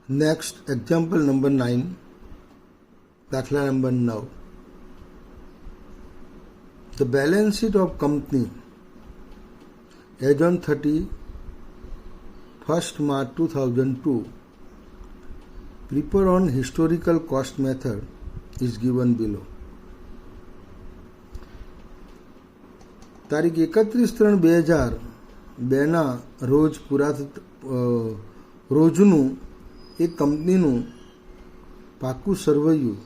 Next, example number 9, દાખલા number 9. The balance sheet of company as on 31st March 2002 prepared on historical cost method is given below. તારીખ 31/3/2002 રોજ રોજનું એક કંપનીનું પાકું સર્વૈયું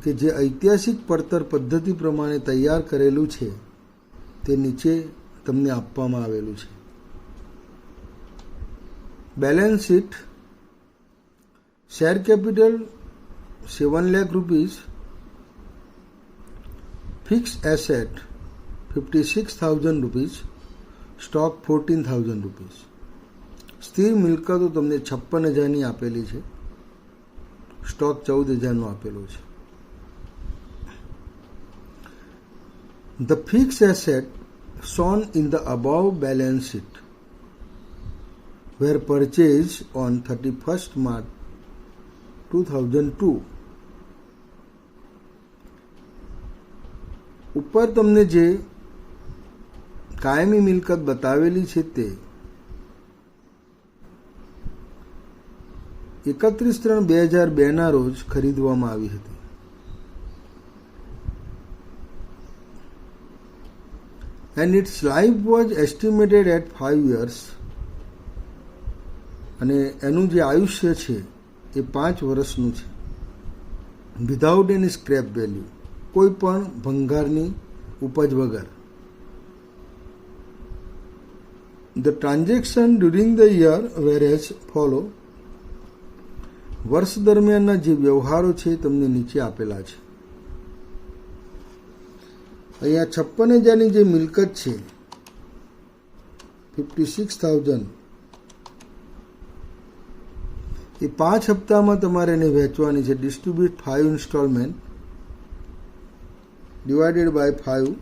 કે જે ઐતિહાસિક પડતર પદ્ધતિ પ્રમાણે તૈયાર કરેલું છે તે નીચે તમને આપવામાં આવેલું છે. Balance sheet, share capital 7 lakh rupees, fix asset 56,000 rupees, stock 14,000 rupees. સ્થિર મિલકતો તમને 56,000ની આપેલી છે, સ્ટોક 14,000નો આપેલો છે. The fixed asset shown in the above balance sheet were purchased on 31st March 2002. ઉપર તમને જે કાયમી મિલકત બતાવેલી છે તે 31/3/2002 રોજ ખરીદવામાં આવી હતી. And its life was estimated at 5 years. અને એનું જે આયુષ્ય છે એ 5 વર્ષનું છે. વિધાઉટ એની સ્ક્રેપ વેલ્યુ, કોઈ પણ ભંગારની ઉપજ વગર. The transaction during the year were as follow. વર્ષ દરમિયાનના જે વ્યવહારો છે તમને નીચે આપેલા છે. અહીંયા 56,000ની જે મિલકત છે 56,000 એ 5 હપ્તામાં તમારે એને વહેંચવાની છે. Distribute 5 instalment divided by 5.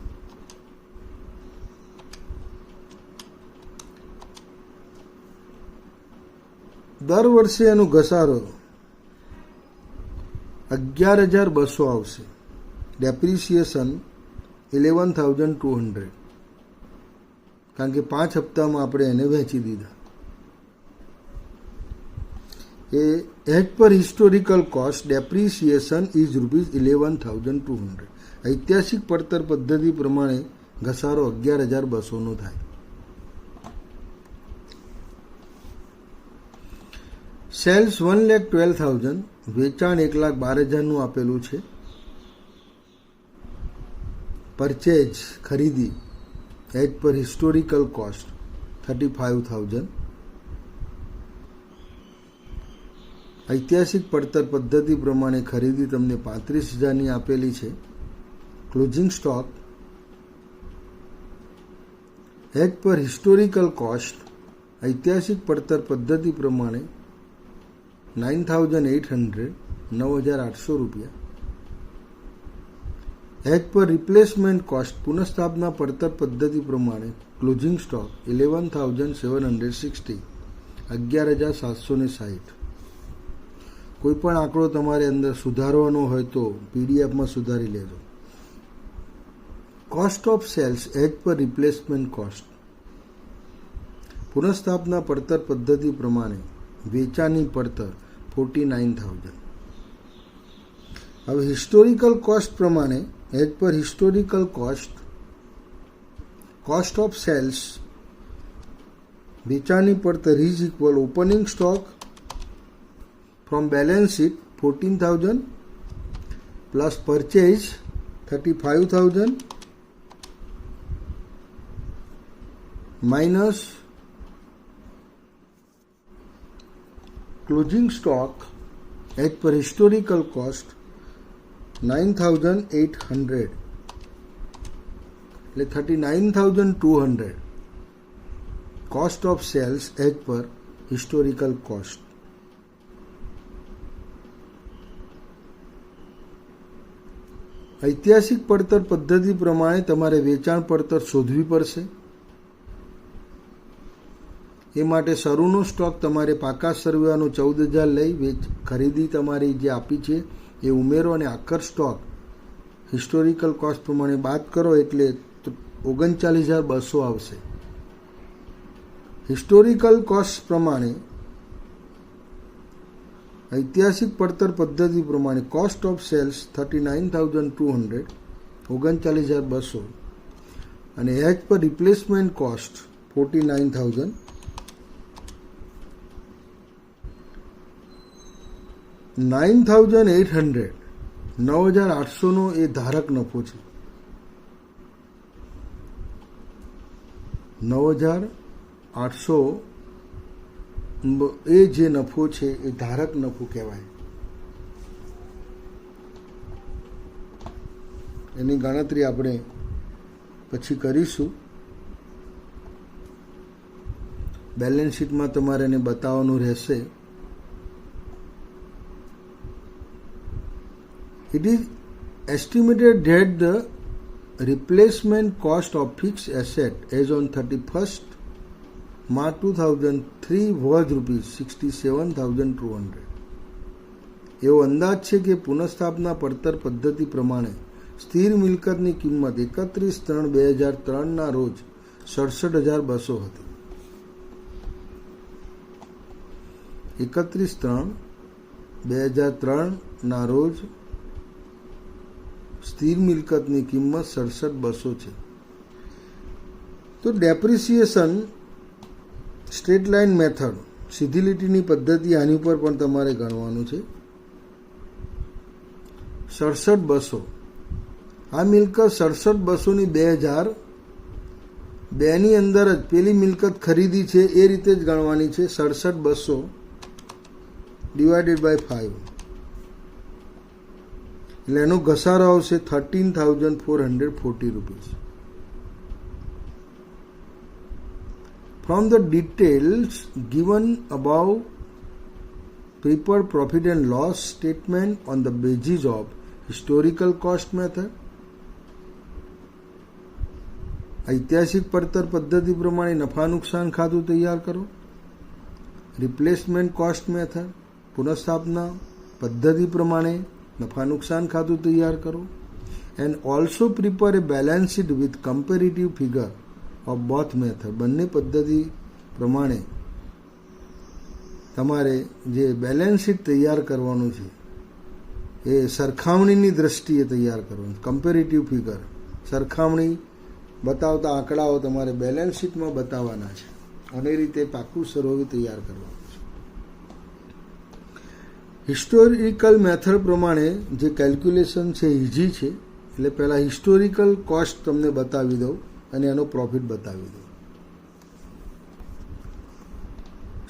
દર વર્ષે એનો ઘસારો 11,200 આવશે. ડેપ્રિસિએશન 11,200, કારણ કે 5 હપ્તામાં આપણે એને વહેંચી દીધા. એ as per historical cost depreciation is ₹11,200. ઐતિહાસિક પડતર પદ્ધતિ પ્રમાણે ઘસારો 11,200નો થાય. સેલ્સ 1,12,000, વેચાણ 1,12,000નું આપેલું છે. પરચેજ ખરીદી એઝ પર હિસ્ટોરિકલ કોસ્ટ 35,000. ઐતિહાસિક પડતર પદ્ધતિ પ્રમાણે ખરીદી તમને 35,000ની આપેલી છે. Closing stock as per historical cost ઐતિહાસિક પડતર પદ્ધતિ પ્રમાણે 9,800, 9,800 રૂપિયા. એઝ પર રિપ્લેસમેન્ટ કોસ્ટ પુનઃસ્થાપના પડતર પદ્ધતિ પ્રમાણે ક્લોઝિંગ સ્ટોક 11,760, 11,760. કોઈ પણ આંકડો તમારે અંદર સુધારવાનો હોય તો પીડીએફમાં સુધારી લેજો. Cost of sales as per replacement cost પુનઃસ્થાપના પડતર પદ્ધતિ પ્રમાણે વેચાણની પડતર 49,000. હવે હિસ્ટોરિકલ કોસ્ટ પ્રમાણે as per historical cost of sales વેચાણની પડતર is equal opening stock from balance sheet 14,000 plus purchase 35,000 minus closing stock as per historical cost 9,800, એટલે 39,200 cost of sales as per historical cost. ઐતિહાસિક પડતર પદ્ધતિ પ્રમાણે તમારે વેચાણ પડતર શોધવી પડશે. એ માટે શરૂનો સ્ટોક તમારે પાકા સરવૈયાનો 14,000 લઈ ખરીદી તમારી જે આપી છે એ ઉમેરો અને આખર સ્ટોક હિસ્ટોરિકલ કોસ્ટ પ્રમાણે બાદ કરો એટલે 39,200 આવશે. હિસ્ટોરિકલ કોસ્ટ પ્રમાણે ઐતિહાસિક પડતર પદ્ધતિ પ્રમાણે કોસ્ટ ઓફ સેલ્સ 39,200 39,200 અને એજ પર રિપ્લેસમેન્ટ કોસ્ટ 49,000 9,800 9,800નો એ ધારક નફો છે. 9,800 એ જે નફો છે એ ધારક નફો કહેવાય. એની ગણતરી આપણે પછી કરીશું. બેલેન્સ શીટમાં તમારે એને બતાવવાનું રહેશે. It is estimated that the replacement cost of fixed asset as on 31st March 2003 was ₹67,200. એવો અંદાજ છે કે પુનઃસ્થાપના પડતર પદ્ધતિ પ્રમાણે સ્થિર મિલકતની કિંમત 31/3/2003ના રોજ 67,200 હતી. 31/3/2003ના રોજ સ્થિર મિલકતની કિંમત 67,200 છે. તો ડેપ્રિસિએશન સ્ટ્રેટ લાઇન મેથડ સીધી લીટીની પદ્ધતિ આની ઉપર પણ તમારે ગણવાનું છે. 67,200 આ મિલકત 67,200ની 2002ની અંદર જ પેલી મિલકત ખરીદી છે એ રીતે જ ગણવાની છે. 67,200 / 5 એટલે એનો ઘસારો આવશે ₹13,440. From the details given above, prepare profit and loss statement on the basis of historical cost method. ઐતિહાસિક પડતર પદ્ધતિ પ્રમાણે નફા નુકસાન ખાતું તૈયાર કરો. રિપ્લેસમેન્ટ કોસ્ટ મેથડ પુનઃસ્થાપના પદ્ધતિ પ્રમાણે નફા નુકસાન ખાતું તૈયાર કરો. And also prepare A balance sheet with comparative figure of both method. બંને પદ્ધતિ પ્રમાણે તમારે જે બેલેન્સ શીટ તૈયાર કરવાનું છે એ સરખામણીની દ્રષ્ટિએ તૈયાર કરવાનું. કમ્પેરેટિવ ફિગર સરખામણી બતાવતા આંકડાઓ તમારે બેલેન્સ શીટમાં બતાવવાના છે અને એ રીતે પાકું સરવૈયું તૈયાર કરવાનું છે. હિસ્ટોરિકલ મેથડ પ્રમાણે જે કેલ્ક્યુલેશન છે ઇઝી છે. એટલે પહેલાં હિસ્ટોરિકલ કોસ્ટ તમને બતાવી દઉં અને એનો પ્રોફિટ બતાવી દઉં.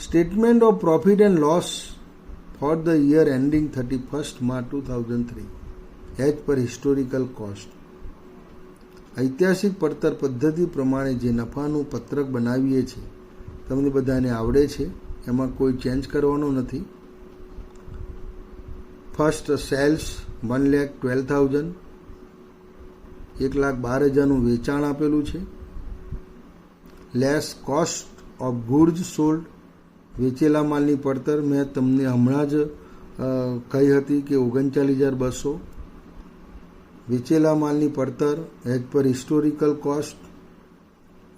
Statement of profit and loss for the year ending 31st March 2003 as per historical cost. ઐતિહાસિક પડતર પદ્ધતિ પ્રમાણે જે નફાનું પત્રક બનાવીએ છીએ તમને બધાને આવડે છે, એમાં કોઈ ચેન્જ કરવાનો નથી. ફર્સ્ટ સેલ્સ 1,12,000 1,12,000નું વેચાણ આપેલું છે. Less cost of goods sold વેચેલા માલની પડતર મેં તમને હમણાં જ કહી હતી કે 39,200. વેચેલા માલની પડતર as per historical cost.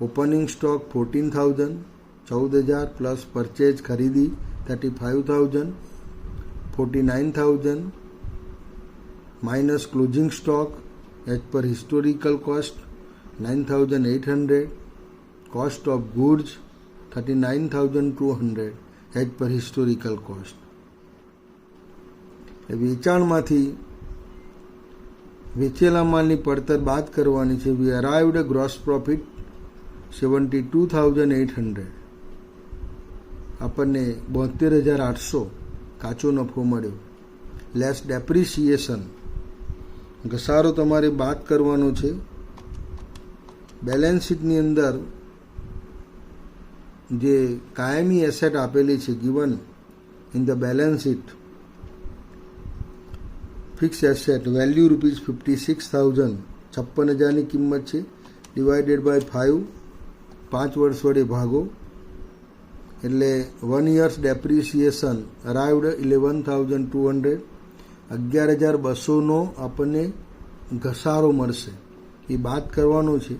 Opening stock 14,000 14,000 plus purchase ખરીદી 35,000 49,000 minus closing stock as per historical cost 9,800. Cost of goods 39,200 as per historical cost. વેચાણમાંથી વેચેલા માલની પડતર બાદ કરવાની છે. We arrived a gross profit 72,800. આપણને 72,800 કાચો નફો મળ્યો. લેસ ડેપ્રિસિએશન ઘસારો તમારે બાદ કરવાનો છે. બેલેન્સ શીટની અંદર જે કાયમી એસેટ આપેલી છે given in the balance sheet fix asset value ₹56,000 56,000ની કિંમત છે. ડિવાઇડેડ બાય 5 5 વર્ષ વડે ભાગો એટલે 1 years ડેપ્રિસિએશન અરાઇવડ 11,200, 11,200નો આપણને ઘસારો મળશે, એ બાદ કરવાનો છે.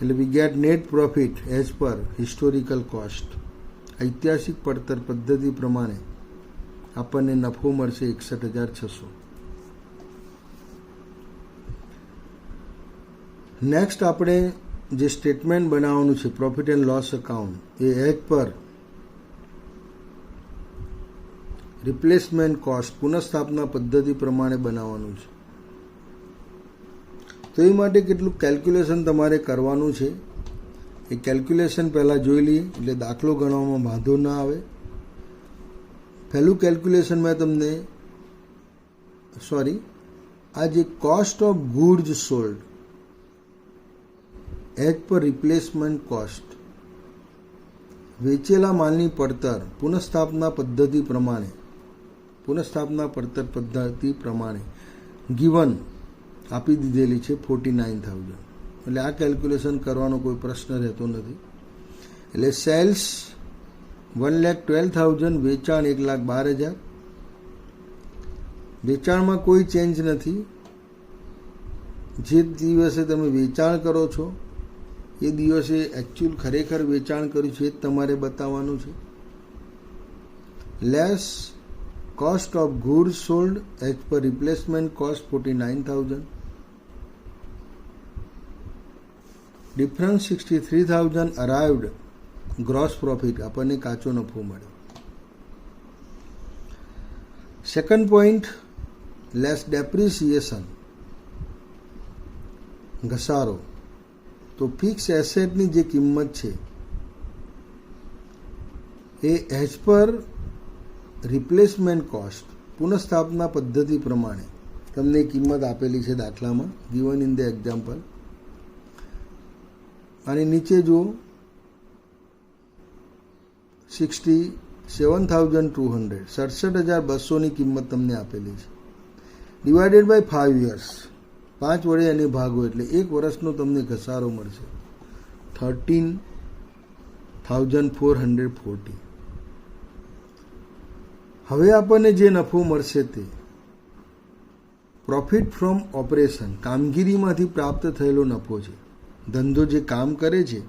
એટલે we get net profit as per historical cost. ઐતિહાસિક પડતર પદ્ધતિ પ્રમાણે આપણને નફો મળશે 61,600. નેક્સ્ટ આપણે જે સ્ટેટમેન્ટ બનાવવાનું છે પ્રોફિટ એન્ડ લોસ અકાઉન્ટ, એ એઝ પર રિપ્લેસમેન્ટ કોસ્ટ પુનઃસ્થાપના પદ્ધતિ પ્રમાણે બનાવવાનું છે. તો એ માટે કેટલું કેલ્ક્યુલેશન તમારે કરવાનું છે, એ કેલ્ક્યુલેશન પહેલાં જોઈ લઈએ એટલે દાખલો ગણવામાં વાંધો ના આવે. પહેલું કેલ્ક્યુલેશન મેં તમને આ જે cost of goods sold as per replacement cost, વેચેલા માલની પડતર પુનઃસ્થાપના પડતર પદ્ધતિ પ્રમાણે ગિવન આપી દીધેલી છે 49,000. એટલે આ કેલ્ક્યુલેશન કરવાનો કોઈ પ્રશ્ન રહેતો નથી. એટલે સેલ્સ 1,12,000, વેચાણ 1,12,000. વેચાણમાં કોઈ ચેન્જ નથી. જે દિવસે તમે વેચાણ કરો છો એ દિવસે એકચ્યુઅલ ખરેખર વેચાણ કર્યું છે એ જ તમારે બતાવવાનું છે. Less cost of goods sold as per replacement cost 49,000. Difference 63,000 arrived gross profit, આપણને કાચો નફો મળ્યો. સેકન્ડ પોઈન્ટ, લેસ ડેપ્રિસિએશન ઘસારો. તો ફિક્સ એસેટની જે કિંમત છે એ એઝ પર રિપ્લેસમેન્ટ કોસ્ટ પુનઃસ્થાપના પદ્ધતિ પ્રમાણે તમને કિંમત આપેલી છે દાખલામાં, ગિવન ઇન ધ એક્ઝામ્પલ. અને નીચે જુઓ 67,200, 67,200ની કિંમત તમને આપેલી છે. ડિવાઇડેડ બાય 5 years, 5 વડે એને ભાગો એટલે 1 વર્ષનો તમને ઘસારો મળશે 13,440. હવે આપણને જે નફો મળશે તે પ્રોફિટ ફ્રોમ ઓપરેશન, કામગીરીમાંથી પ્રાપ્ત થયેલો નફો છે. ધંધો જે કામ કરે છે,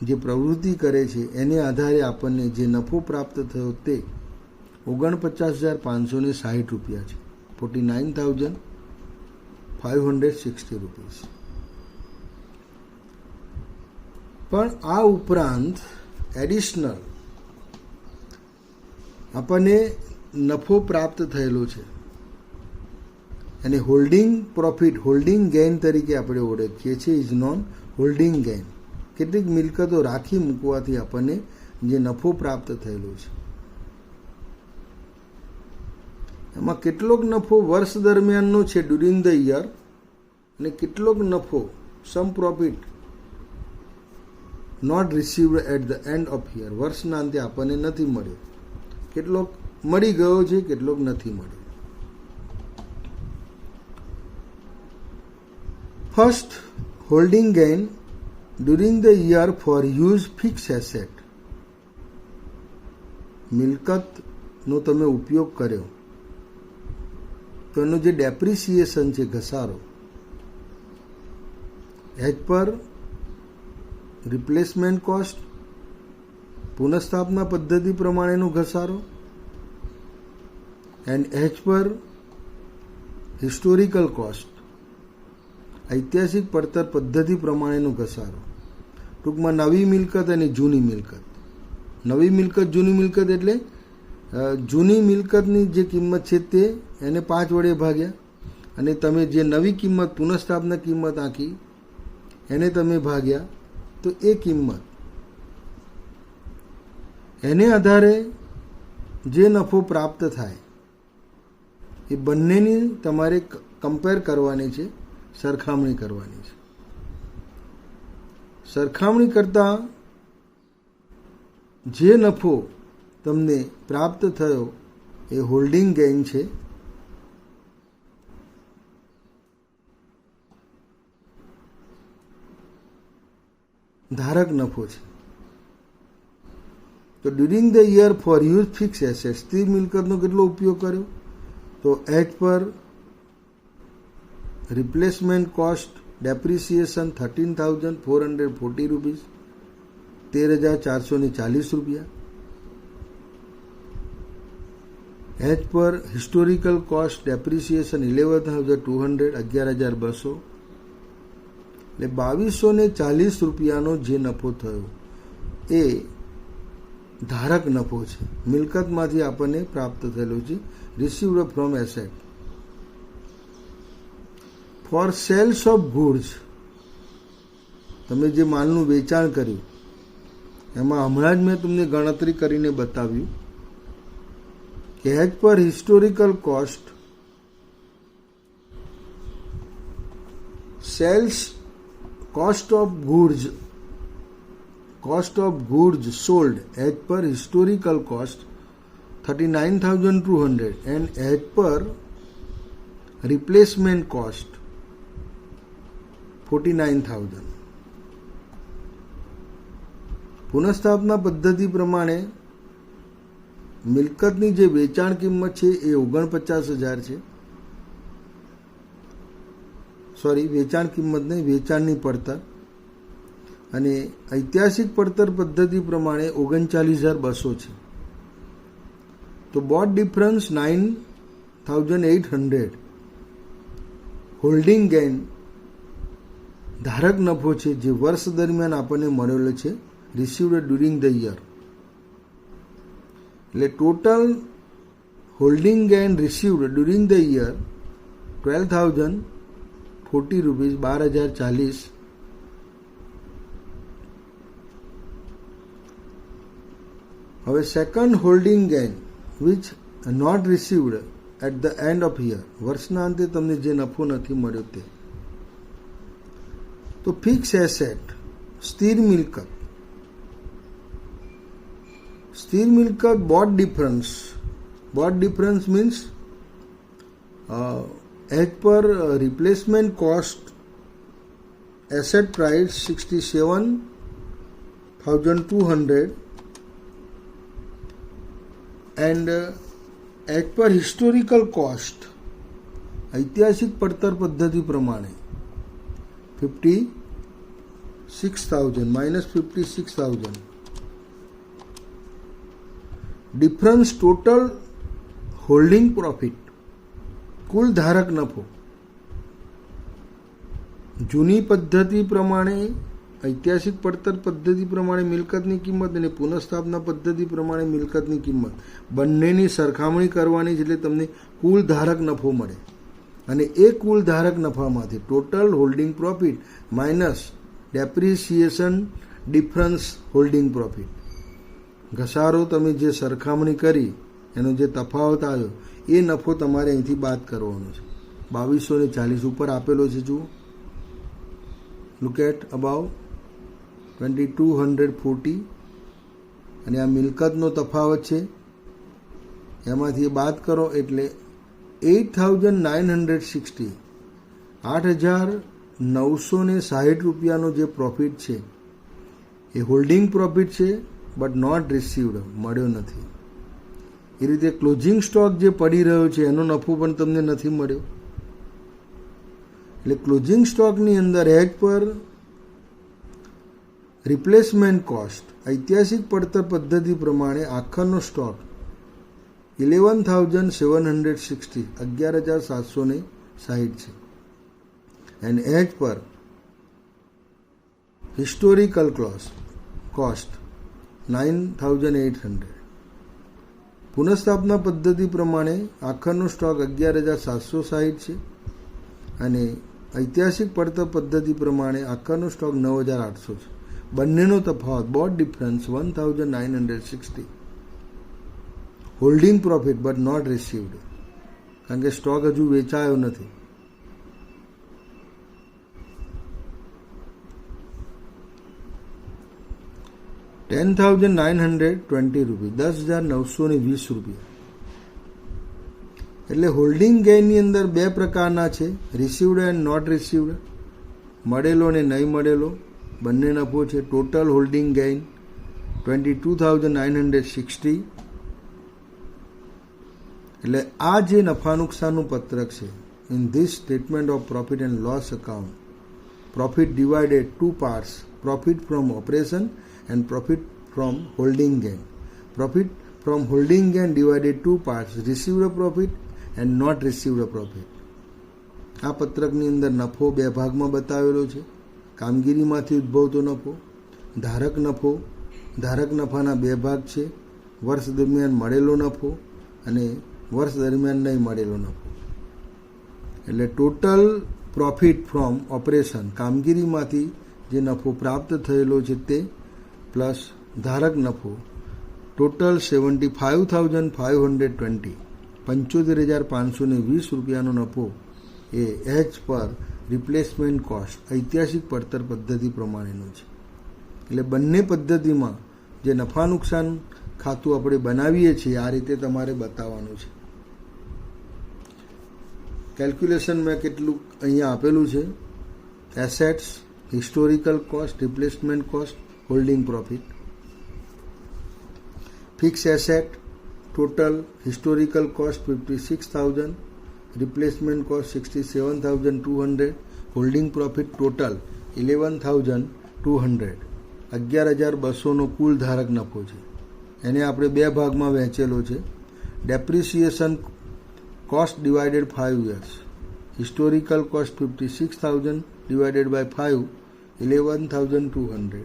જે પ્રવૃત્તિ કરે છે એને આધારે આપણને જે નફો પ્રાપ્ત થયો તે 49,560 રૂપિયા છે, 49,560 રૂપીસ. પણ આ ઉપરાંત એડિશનલ આપણને નફો પ્રાપ્ત થયેલો છે અને હોલ્ડિંગ પ્રોફિટ, હોલ્ડિંગ ગેઇન તરીકે આપણે ઓળખીએ છીએ. Is known holding gain. કેટલીક મિલકતો રાખી મૂકવાથી આપણને જે નફો પ્રાપ્ત થયેલો છે એમાં કેટલોક નફો વર્ષ દરમિયાનનો છે ડ્યુરિંગ ધ યર, અને કેટલોક નફો some profit not received at the end of year, વર્ષના અંતે આપણને નથી મળ્યો. કેટલોક મળી ગયો છે, કેટલોક નથી મળ્યો. First, holding gain during the year for use fix asset. મિલકતનો તમે ઉપયોગ કર્યો તો એનો જે ડેપ્રિસિએશન છે, ઘસારો, એઝ પર રિપ્લેસમેન્ટ કોસ્ટ પુનઃસ્થાપના પદ્ધતિ પ્રમાણેનો ઘસારો, and as per historical cost ઐતિહાસિક પડતર પદ્ધતિ પ્રમાણેનો ઘસારો. ટૂંકમાં નવી મિલકત અને જૂની મિલકત. નવી મિલકત, જૂની મિલકત એટલે જૂની મિલકતની જે કિંમત છે તે એને 5 વડે ભાગ્યા, અને તમે જે નવી કિંમત પુનઃસ્થાપના કિંમત આંકી એને તમે ભાગ્યા, તો એ કિંમત એને આધારે જે નફો પ્રાપ્ત થાય એ બંનેની તમારે કમ્પેર કરવાની છે, સરખામણી કરવાની છે. સરખામણી કરતાં જે નફો તમને પ્રાપ્ત થયો એ હોલ્ડિંગ ગેઇન છે. ધારક નફો છે. તો during the year for use fix asset, સ્થિર મિલકતનો કેટલો ઉપયોગ કર્યો? તો એચ પર રિપ્લેસમેન્ટ કોસ્ટ ડેપ્રિસિએશન 13,440 રૂપીસ, 13,440 રૂપિયા. H per historical cost depreciation 11,200, 11,200. એટલે 2,240 રૂપિયાનો જે નફો થયો એ ધારક નફો છે, મિલકતમાંથી આપણને પ્રાપ્ત થયેલો છે, received from asset. For sales of goods, તમે જે માલનું વેચાણ કર્યું એમાં હમણાં જ મેં તમને ગણતરી કરીને બતાવ્યું કે as per historical cost sales cost of goods sold as per historical cost 39,200 and as per replacement cost 49,000. પુનઃસ્થાપના પદ્ધતિ પ્રમાણે મિલકતની જે વેચાણ કિંમત છે એ 49,000 છે. સોરી, વેચાણ કિંમત નહીં, વેચાણની પડતર. અને ઐતિહાસિક પડતર પદ્ધતિ પ્રમાણે 39,200 છે. તો બોટ ડિફરન્સ 9,800. હોલ્ડિંગ ગેઇન ધારક નફો છે જે વર્ષ દરમિયાન આપણને મળેલો છે, રિસીવ્ડ ડ્યુરિંગ ધ યર. એટલે total holding gain received during the year 12,040 rupees, 12,040. હવે second holding gain which not received at the end of year, વર્ષના અંતે તમને જે નફો નથી મળ્યો તે. તો ફિક્સ એસેટ, સ્થિર મિલકત. સ્થિર મિલકત boat difference. Boat difference means as per replacement cost asset price 67,200 and as per historical cost ઐતિહાસિક પડતર પદ્ધતિ પ્રમાણે 56,000 minus 56,000. Difference total holding profit, કુલ ધારક નફો. જૂની પદ્ધતિ પ્રમાણે, ઐતિહાસિક પડતર પદ્ધતિ પ્રમાણે મિલકતની કિંમત અને પુનઃસ્થાપના પદ્ધતિ પ્રમાણે મિલકતની કિંમત બંનેની સરખામણી કરવાની છે, એટલે તમને કુલ ધારક નફો મળે. અને એ કુલ ધારક નફામાંથી total holding profit minus depreciation difference holding profit, ઘસારો તમે જે સરખામણી કરી એનો જે તફાવત આવ્યો એ નફો તમારે અહીંથી બાદ કરવાનો છે. 2,240 ઉપર આપેલો છે, જુઓ, લુક એટ અબાઉ 2,240. અને આ મિલકતનો તફાવત છે, એમાંથી બાદ કરો એટલે 8,960, 8,960 રૂપિયાનો જે પ્રોફિટ છે એ હોલ્ડિંગ પ્રોફિટ છે, બટ નોટ રિસીવ્ડ, મળ્યો નથી. એ રીતે ક્લોઝિંગ સ્ટોક જે પડી રહ્યો છે એનો નફો પણ તમને નથી મળ્યો. એટલે ક્લોઝિંગ સ્ટોકની અંદર એચ પર રિપ્લેસમેન્ટ કોસ્ટ ઐતિહાસિક પડતર પદ્ધતિ પ્રમાણે આખરનો સ્ટોક 11,760, 11,760 છે. And H per historical cost 9,800. પુનઃસ્થાપના પદ્ધતિ પ્રમાણે આખરનો સ્ટોક 11,760 છે અને ઐતિહાસિક પડતર પદ્ધતિ પ્રમાણે આખરનો સ્ટોક 9,800 છે. બંનેનો તફાવત both difference 1,960. Holding profit but not received, કારણ કે સ્ટોક હજુ વેચાયો નથી. ₹10,920 રૂપિયા, 10,920 રૂપિયા. એટલે હોલ્ડિંગ ગેઇનની અંદર બે પ્રકારના છે, રિસીવ્ડ એન્ડ નોટ રિસીવ્ડ. મળેલો અને નહીં મળેલો બંને નફો છે. Total holding gain 22,960. એટલે આ જે નફા નુકસાનનું પત્રક છે, in this statement of profit and loss account, profit divided to parts, profit from operation and profit from holding gain. Profit from holding gain divided to parts, received profit and not received profit. આ પત્રકની અંદર નફો બે ભાગમાં બતાવેલો છે. કામગીરીમાંથી ઉદ્ભવતો નફો, ધારક નફો. ધારક નફાના બે ભાગ છે, વર્ષ દરમિયાન મળેલો નફો અને વર્ષ દરમિયાન નહીં મળેલો નફો. એટલે ટોટલ પ્રોફિટ ફ્રોમ ઓપરેશન, કામગીરીમાંથી જે નફો પ્રાપ્ત થયેલો છે તે, પ્લસ ધારક નફો, ટોટલ 75,520, 75,520 રૂપિયાનો નફો એ એજ પર રિપ્લેસમેન્ટ કોસ્ટ, ઐતિહાસિક પડતર પદ્ધતિ પ્રમાણેનો છે. એટલે બંને પદ્ધતિમાં જે નફા નુકસાન ખાતું આપણે બનાવીએ છીએ આ રીતે તમારે બતાવવાનું છે. કેલ્ક્યુલેશન મેં કેટલું અહીંયા આપેલું છે. Assets, historical cost, replacement cost, holding profit. Fix asset total historical cost 56,000, replacement cost 67,200, holding profit total 11,200. 11,200નો કુલ ધારક નફો છે. એને આપણે બે ભાગમાં વહેંચેલો છે. Depreciation cost divided 5 years, historical cost 56,000 divided by 5, 11,200.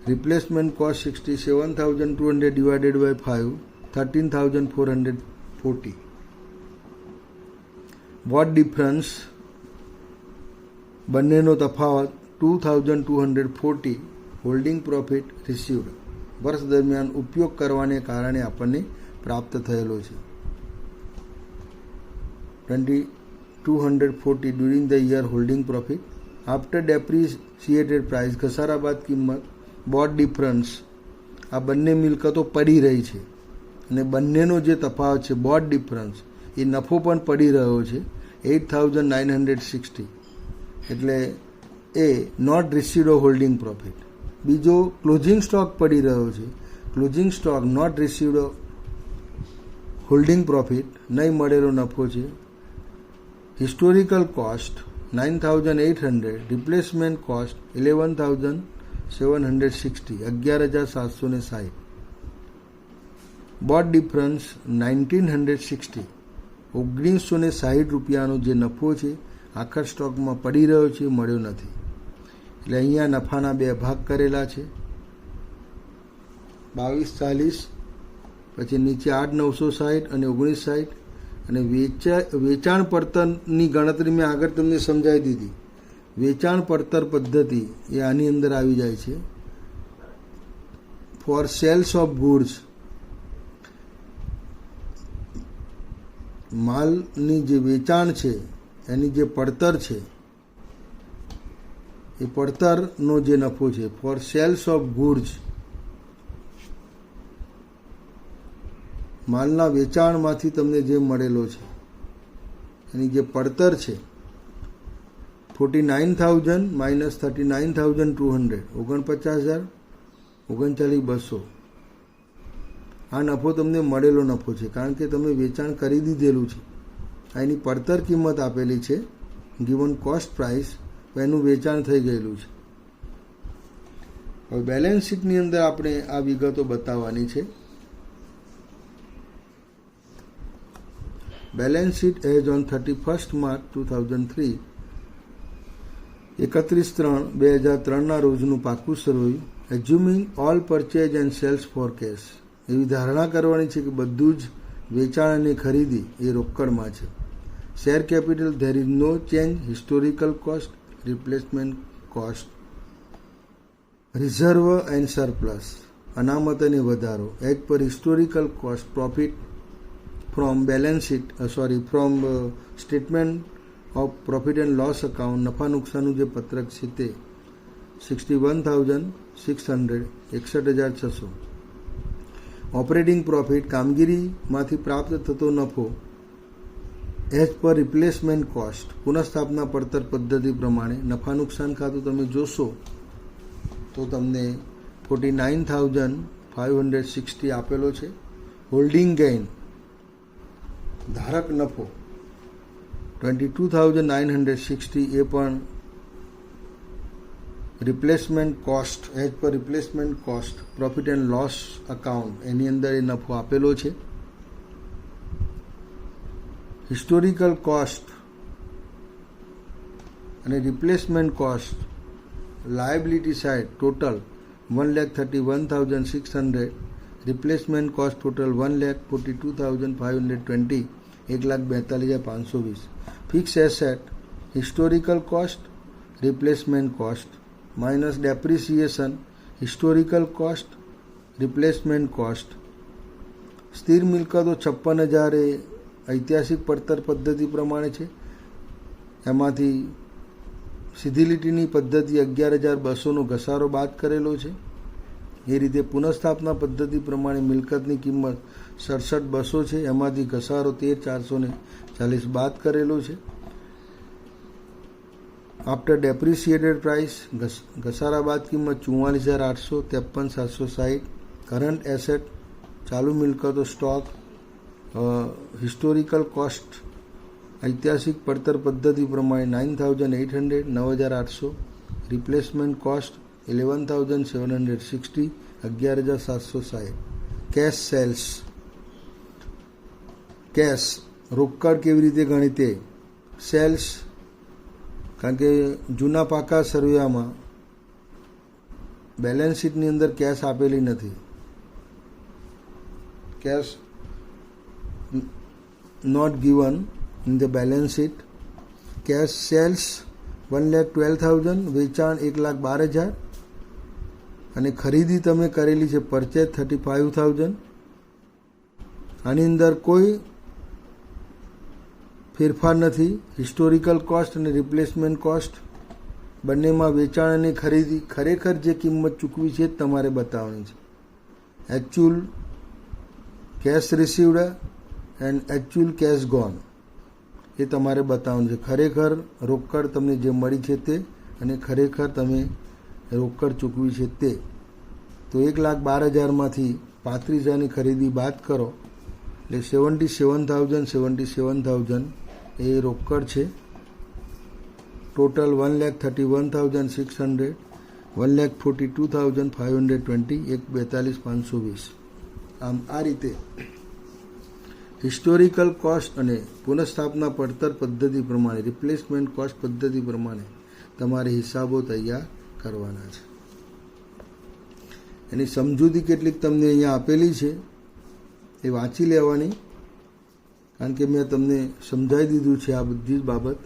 Replacement cost 67,200 divided by 5, 13,440. What difference, બંનેનો તફાવત 2,240. હોલ્ડિંગ પ્રોફિટ રિસીવ્ડ, વર્ષ દરમિયાન ઉપયોગ કરવાને કારણે આપણને પ્રાપ્ત થયેલો છે. 2,240 during the year holding profit after depreciated price, ઘસારા બાદ કિંમત. બોટ ડિફરન્સ, આ બંને મિલકતો પડી રહી છે અને બંનેનો જે તફાવત છે બોટ ડિફરન્સ, એ નફો પણ પડી રહ્યો છે 8,960. એટલે એ નોટ રિસીવ્ડ હોલ્ડિંગ પ્રોફિટ. બીજો ક્લોઝિંગ સ્ટોક પડી રહ્યો છે, closing stock not received holding profit, નહીં મળેલો નફો છે. Historical cost 9,800, replacement cost 11,760, 11,760. Both difference 1,960, 1,960 રૂપિયાનો જે નફો છે આખર સ્ટોકમાં પડી રહ્યો છે, મળ્યો નથી. એટલે અહીંયા નફાના બે ભાગ કરેલા છે, 22,40, પછી નીચે 8,960 અને 19,60. અને વેચાણ પડતરની ગણતરી મેં આગળ તમને સમજાવી દીધી. વેચાણ પડતર પદ્ધતિ એ આની અંદર આવી જાય છે. ફોર સેલ્સ ઓફ ગુડ્સ, માલની જે વેચાણ છે એની જે પડતર છે એ પડતરનો જે નફો છે. ફોર સેલ્સ ઓફ ગુડ્સ, માલના વેચાણમાંથી તમને જે મળેલો છે એની જે પડતર છે 49,000 માઇનસ 39,200, 49,000, 39,200. આ નફો તમને મળેલો નફો છે કારણ કે તમે વેચાણ કરી દીધેલું છે. એની પડતર કિંમત આપેલી છે, ગિવન કોસ્ટ પ્રાઇસ, એનું વેચાણ થઈ ગયેલું છે. હવે બેલેન્સ શીટની અંદર આપણે આ વિગતો બતાવવાની છે. Balance sheet as on 31 March 2003, 31/3/2003ના રોજનું પાકું સરવૈયું. Assuming all purchase and sales for cash, એવી ધારણા કરવાની છે કે બધું જ વેચાણ અને ખરીદી એ રોકડમાં છે. Share capital there is no change. Historical cost, replacement cost, reserve and surplus, અનામત અને વધારો as per historical cost. Profit from balance sheet from statement of profit and loss account, નફા નુકસાનનું જે પત્રક છે તે 61,600, 61,600. ઓપરેટિંગ પ્રોફિટ, કામગીરીમાંથી પ્રાપ્ત થતો નફો એઝ પર રિપ્લેસમેન્ટ કોસ્ટ, પુનઃસ્થાપના પડતર પદ્ધતિ પ્રમાણે. નફા નુકસાન ખાતું તમે જોશો તો તમને 49,560 આપેલો છે. હોલ્ડિંગ ગેઇન ધારક નફો 22,960 એ પણ replacement cost as per replacement cost profit and loss account એની અંદર એ નફો આપેલો છે. હિસ્ટોરિકલ કોસ્ટ અને replacement cost liability side total 1,31,600, replacement cost total 1,42,520, 1,42,520. Fix asset historical cost replacement cost minus depreciation historical cost replacement cost. સ્થિર મિલકતો 56,000 એ ઐતિહાસિક પડતર પદ્ધતિ પ્રમાણે છે. એમાંથી સીધી લીટીની પદ્ધતિ 11,200નો ઘસારો બાદ કરેલો છે. એ રીતે પુનઃસ્થાપના પદ્ધતિ પ્રમાણે મિલકતની કિંમત 67,200 છે. એમાંથી ઘસારો 13,440 બાદ કરેલો છે. આફ્ટર ડેપ્રિસિએટેડ પ્રાઇસ ઘસારા બાદ કિંમત 44,800, 53,760. કરંટ એસેટ ચાલુ મિલકતો સ્ટોક હિસ્ટોરિકલ કોસ્ટ ઐતિહાસિક પડતર પદ્ધતિ પ્રમાણે 9,800, 9,800. Replacement cost 11,760, 11,760. Cash sales cash રોકડ કેવી રીતે ગણી તે સેલ્સ, કારણ કે જૂના પાકા સર્વેમાં બેલેન્સ શીટની અંદર કેશ આપેલી નથી. Cash not given in the balance sheet. Cash sales 1,12,000, વેચાણ 1,12,000 અને ખરીદી તમે કરેલી છે પરચેઝ 35,000. આની અંદર કોઈ ફેરફાર નથી. હિસ્ટોરિકલ કોસ્ટ અને રિપ્લેસમેન્ટ કોસ્ટ બંનેમાં વેચાણ અને ખરીદી ખરેખર જે કિંમત ચૂકવી છે જ તમારે બતાવવાની છે. Actual cash received and actual cash gone એ તમારે બતાવવાનું છે. ખરેખર રોકડ તમને જે મળી છે તે અને ખરેખર તમે રોકડ ચૂકવી છે તે. તો 1,12,000માંથી 35,000ની ખરીદી બાદ કરો એટલે 77,000 એ રોકડ છે. ટોટલ 1,31,600, 1,42,520, 1,42,520. આમ આ રીતે હિસ્ટોરિકલ કોસ્ટ અને પુનઃસ્થાપના પડતર પદ્ધતિ પ્રમાણે રિપ્લેસમેન્ટ કોસ્ટ પદ્ધતિ પ્રમાણે તમારે હિસાબો તૈયાર કરવાના છે. એની સમજૂતી કેટલીક તમને અહીંયા આપેલી છે એ વાંચી લેવાની, કારણ કે મેં તમને સમજાવી દીધું છે આ બધી જ બાબત.